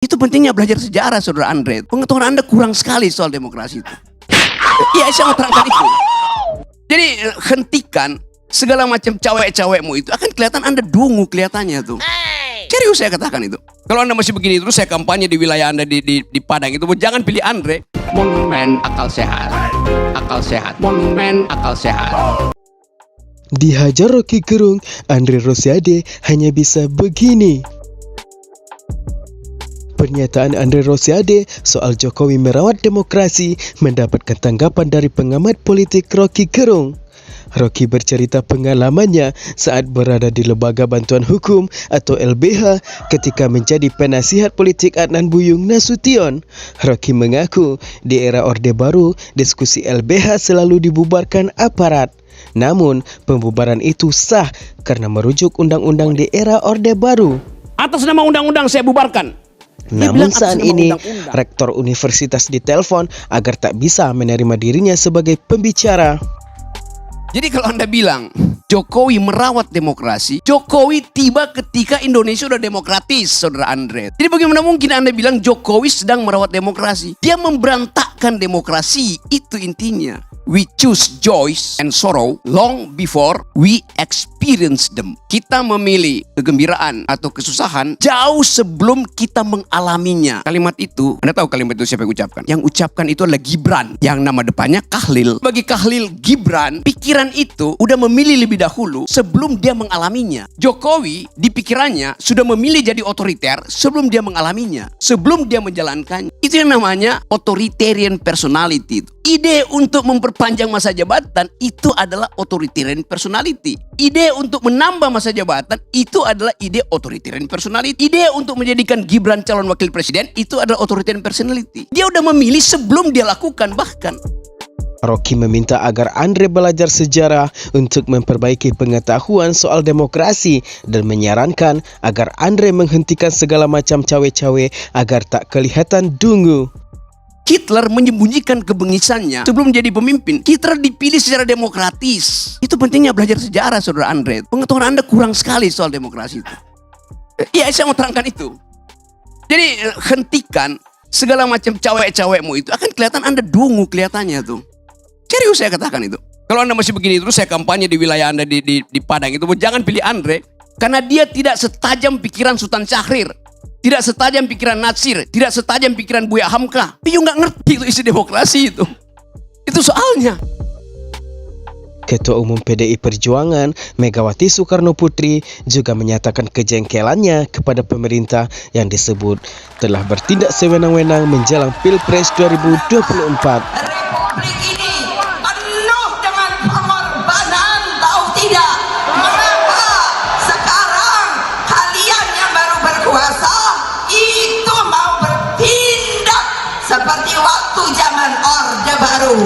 Itu pentingnya belajar sejarah, Saudara Andre. Pengetahuan Anda kurang sekali soal demokrasi itu. Iya, saya mau terangkan itu. Jadi hentikan segala macam cawek-cawekmu itu. Akan kelihatan Anda dungu kelihatannya tuh. Serius saya katakan itu. Kalau Anda masih begini terus, saya kampanye di wilayah Anda di Padang itu, jangan pilih Andre. Monumen akal sehat. Akal sehat. Monumen akal sehat. Dihajar Rocky Gerung, Andre Rosiade hanya bisa begini. Pernyataan Andre Rosiade soal Jokowi merawat demokrasi mendapatkan tanggapan dari pengamat politik Rocky Gerung. Rocky bercerita pengalamannya saat berada di Lembaga Bantuan Hukum atau LBH ketika menjadi penasihat politik Adnan Buyung Nasution. Rocky mengaku di era Orde Baru diskusi LBH selalu dibubarkan aparat. Namun pembubaran itu sah karena merujuk undang-undang di era Orde Baru. Atas nama undang-undang saya bubarkan. Namun saat ini rektor universitas ditelepon agar tak bisa menerima dirinya sebagai pembicara. Jadi kalau Anda bilang Jokowi merawat demokrasi, Jokowi tiba ketika Indonesia sudah demokratis, Saudara Andre. Jadi bagaimana mungkin Anda bilang Jokowi sedang merawat demokrasi? Dia memberantakkan demokrasi, itu intinya. We choose joy and sorrow long before we experience them. Kita memilih kegembiraan atau kesusahan jauh sebelum kita mengalaminya. Kalimat itu, Anda tahu kalimat itu siapa yang ucapkan? Yang ucapkan itu adalah Gibran, yang nama depannya Kahlil. Bagi Kahlil Gibran, pikiran itu udah memilih lebih dahulu sebelum dia mengalaminya. Jokowi di pikirannya sudah memilih jadi otoriter sebelum dia mengalaminya, sebelum dia menjalankannya. Itu yang namanya authoritarian personality. Ide untuk memperpanjang masa jabatan itu adalah authoritarian personality. Ide untuk menambah masa jabatan itu adalah ide authoritarian personality. Ide untuk menjadikan Gibran calon wakil presiden itu adalah authoritarian personality. Dia udah memilih sebelum dia lakukan bahkan. Rocky meminta agar Andre belajar sejarah untuk memperbaiki pengetahuan soal demokrasi dan menyarankan agar Andre menghentikan segala macam cawe-cawe agar tak kelihatan dungu. Hitler menyembunyikan kebengisannya sebelum jadi pemimpin. Hitler dipilih secara demokratis. Itu pentingnya belajar sejarah, Saudara Andre. Pengetahuan Anda kurang sekali soal demokrasi itu. Iya, saya mau terangkan itu. Jadi hentikan segala macam cawek-cawekmu itu. Akan kelihatan Anda dungu kelihatannya tuh. Serius saya katakan itu. Kalau Anda masih begini terus, saya kampanye di wilayah Anda di Padang itu, jangan pilih Andre. Karena dia tidak setajam pikiran Sultan Syahrir. Tidak setajam pikiran Natsir, tidak setajam pikiran Buya Hamka. Dia nggak ngerti itu isi demokrasi itu. Itu soalnya. Ketua Umum PDI Perjuangan Megawati Soekarno Putri juga menyatakan kejengkelannya kepada pemerintah yang disebut telah bertindak sewenang-wenang menjelang Pilpres 2024. Republik ini penuh dengan pengorbanan, tahu tidak? Mengapa sekarang kalian yang baru berkuasa itu mau bertindak seperti waktu zaman Orde Baru?